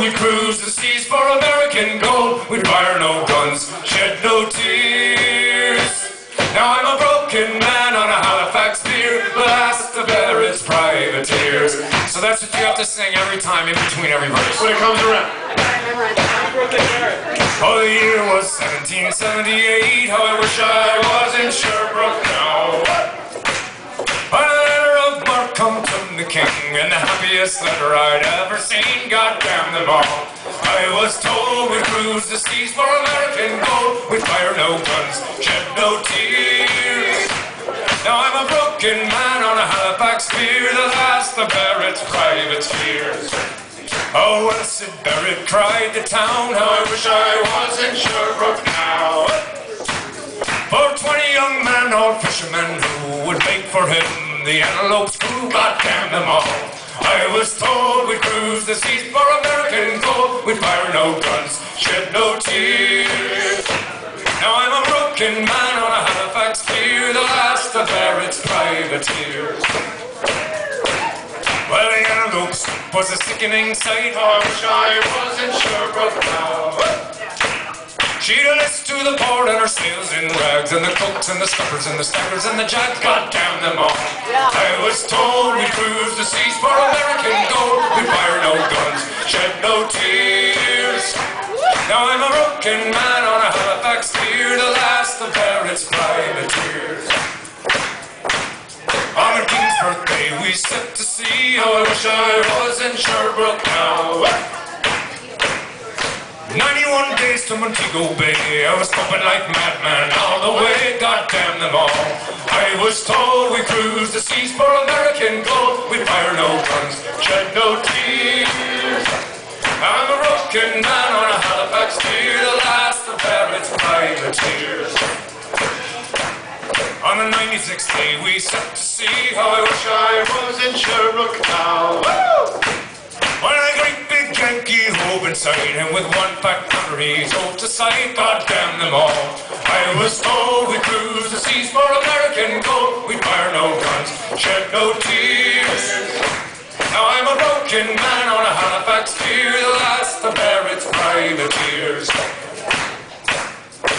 we cruise the seas for American gold. We'd fire no guns, shed no tears. Now I'm a broken man on a Halifax pier, the last of Everett's privateers. So that's what you have to sing every time in between every verse. When it comes around. Oh, the year was 1778. How I wish I was in Sherbrooke now. A letter of marque come from the king, and the happiest letter I'd ever seen. God damn them all. I was told we'd cruise the seas for American gold. We'd fire no guns, shed no tears. Now I'm a broken man on a Halifax pier, the last of Barrett's privateers. Oh, well, Sid Barrett cried to town, how I wish I was in Sherbrooke now. For 20 young men, all fishermen who would bait for him the antelope's crew, God damn them all. I was told we'd cruise the seas for American gold. We'd fire no guns, shed no tears. Now I'm a broken man on a Halifax pier, the last of Barrett's privateers. Well, the antelope was a sickening sight, how I wish I was in Sherbrooke now. She'd a list to the port and her sails in rags, and the cooks and the scuppers and the staggers and the jags, God damn them all. I was told we'd cruise the seas for American gold. We'd fire no guns, shed no tears. Now I'm a broken man on a Halifax pier, the last of Barrett's privateers. On the King's birthday we set to sea, how I wish I was in Sherbrooke now. 91 days to Montego Bay, I was pumping like madman all the way, God damn them all. I was told we cruise the seas for American gold. We'd fire no guns, shed no tears. I'm a broken man on a Halifax pier, the last of Barrett's privateers. On the 96th day we set to sea, how I wish I was in Sherbrooke now. Woo! When a great big Yankee hove in sight, and with one fat cutter he's hove to sight, God damn them all. I was told we'd cruise the seas for American gold. We'd fire no guns, shed no tears. Now I'm a broken man on a Halifax pier, the last of Barrett's privateers.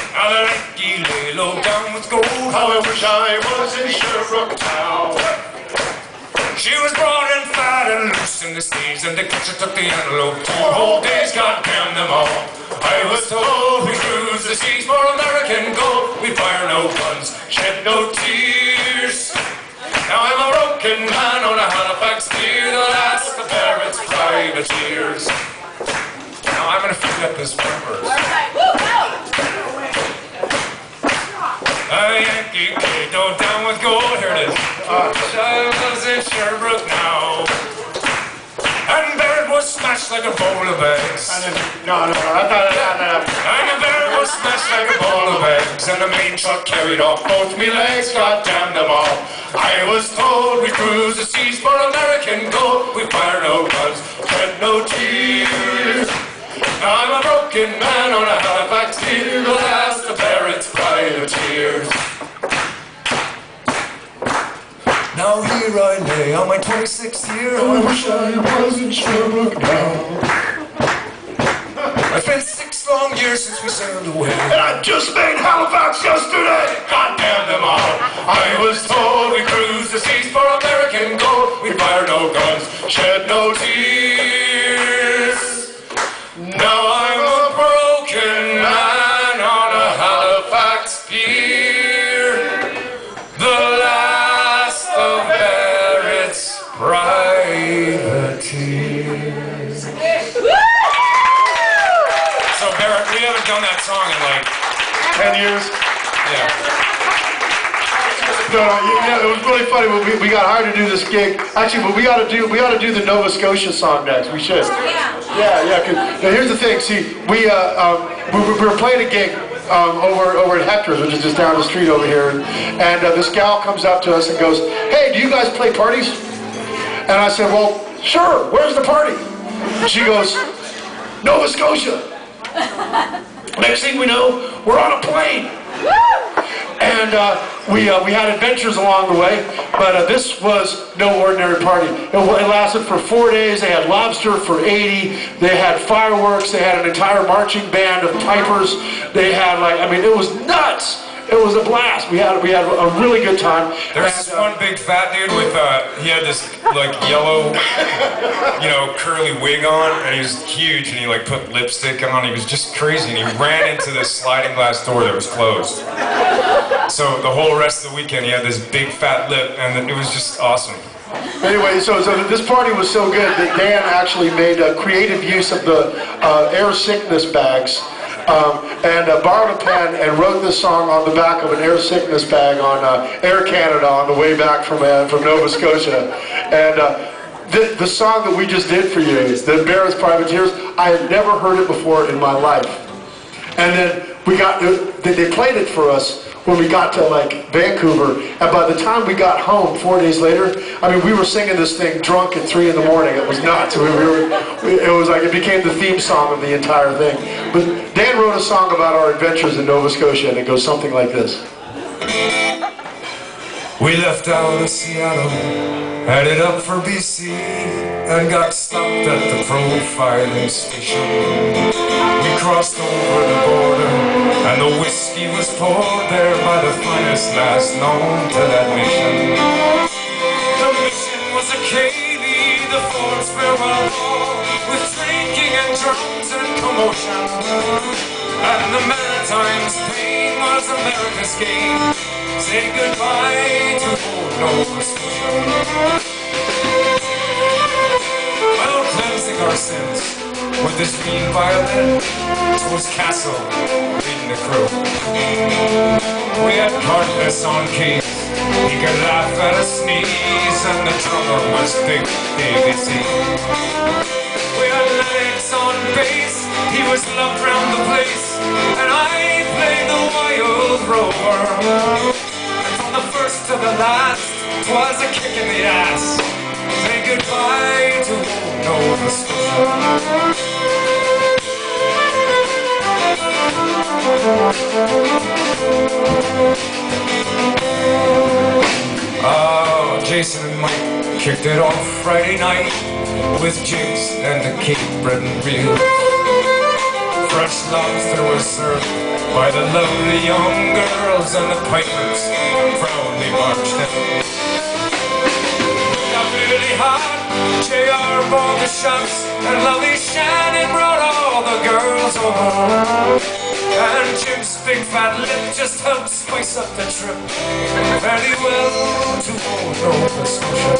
Now the Yankee lay low down with gold, how I wish I was in Sherbrooke now. She was broad and fat and loose in the sleeves, and the catcher took the antelope 2 whole days, God damn them all. I was told we'd cruise the seas for American gold. We'd fire no guns, shed no tears. Now I'm a broken man on a Halifax pier, the last of Barrett's privateers. Now I'm gonna forget this one verse. A Yankee Cato down with gold, here it is. I was in Sherbrooke now, and Barrett was smashed like a bowl of eggs. No, And the Barrett was smashed like a bowl of eggs, and the main truck carried off both me legs, God damn them all. I was told we'd cruise the seas for American gold. We'd fire no guns, shed no tears. Now I'm a broken man on a Halifax pier, the last of Barrett's privateers. Now here I lay on my 26th year, I wish I was in Sherbrooke now. It's been 6 long years since we sailed away, and I just made Halifax yesterday, God damn them all. I was told we cruise the seas for American gold. We'd fire no guns, shed no tears. Now I'm a broken man on a Halifax pier, the last of Barrett's privateers. So Barrett, we haven't done that song in like 10 years? Yeah. No, yeah, it was really funny when we got hired to do this gig. Actually, but we ought to do the Nova Scotia song next. We should. Yeah. Now here's the thing. See, we were playing a gig over at Hector's, which is just down the street over here, and this gal comes up to us and goes, "Hey, do you guys play parties?" And I said, "Well, sure. Where's the party?" She goes, "Nova Scotia." Next thing we know, we're on a plane. And we had adventures along the way, but this was no ordinary party. It lasted for 4 days. They had lobster for 80. They had fireworks. They had an entire marching band of pipers. They had it was nuts. It was a blast. We had a really good time. There's this one big fat dude with he had this like yellow, curly wig on, and he was huge, and he like put lipstick on. He was just crazy, and he ran into this sliding glass door that was closed. So the whole rest of the weekend, he had this big fat lip, and it was just awesome. Anyway, so this party was so good that Dan actually made a creative use of the air sickness bags. And borrowed a pen and wrote this song on the back of an air sickness bag on Air Canada on the way back from Nova Scotia. And the song that we just did for you, the Barrett's Privateers, I had never heard it before in my life. And then they played it for us when we got to Vancouver, and by the time we got home 4 days later, we were singing this thing drunk at 3 in the morning. It was nuts. It became the theme song of the entire thing. But Dan wrote a song about our adventures in Nova Scotia, and it goes something like this. We left out of Seattle, headed up for BC, and got stopped at the profiling station. We crossed over the border, and the whiskey was poured there by the finest lass known to that mission. The mission was a KV, the Ford's farewell ball, with drinking and drums and commotion. And the Maritimes' pain was America's gain. Say goodbye to old Nova Scotia. Well, cleansing our sins with this mean violin, was Castle leading the crew. We had Cartless on keys, he could laugh at a sneeze, and the drummer was Big ABC. We had Lennox on bass, he was loved round the place, and I played the wild Rover. And from the first to the last, 'twas a kick in the ass. Say goodbye to old Nova Scotia. Oh, Jason and Mike kicked it off Friday night with jigs and the Cape bread and beer. Fresh lobster was served by the lovely young girls, and the pipers proudly marched in. Got really hot, JR bought the shots, and lovely Shannon brought all the girls over. And Jim's big fat lip just helped spice up the trip. Very well to old Nova Scotia.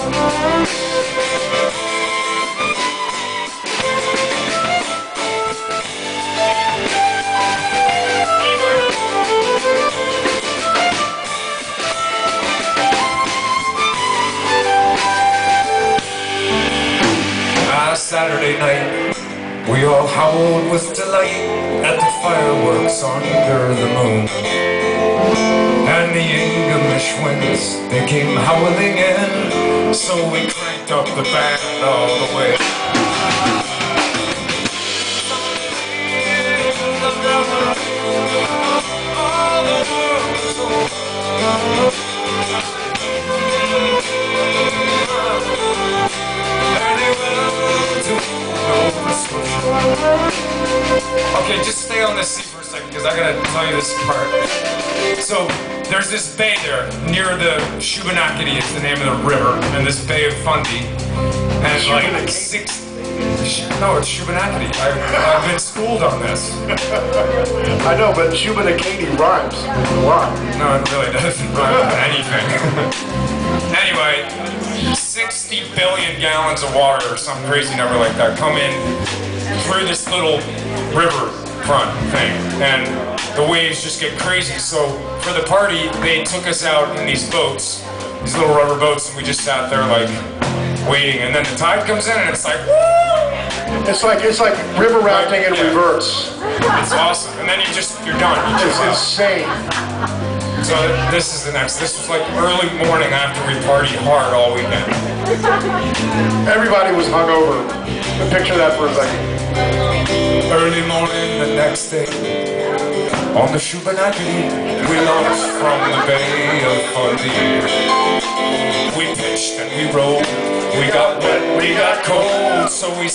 Saturday night, we all howled with delight at the fireworks under the moon. And the English winds, they came howling in, so we cranked up the band all the way. All the world's over. Okay, just stay on this seat for a second, because I gotta tell you this part. So, there's this bay there, near the Shubenacadie, it's the name of the river, and this Bay of Fundy. And like no, it's Shubenacadie. I've been schooled on this. I know, but Shubenacadie rhymes. Why? No, it really doesn't rhyme with anything. Anyway, 60 billion gallons of water or some crazy number like that come in through this little river front thing, and the waves just get crazy. So for the party, they took us out in these boats, these little rubber boats, and we just sat there like waiting, and then the tide comes in and it's like woo! It's like river rafting in reverse. It's awesome, and then you're done. It's insane. So this is the next. This was like early morning after we partied hard all weekend. Everybody was hungover. Picture that for a second. Early morning the next day. On the Shubenacadie, we launched from the Bay of Fundy. We pitched and we rolled, we got wet, we got cold, so we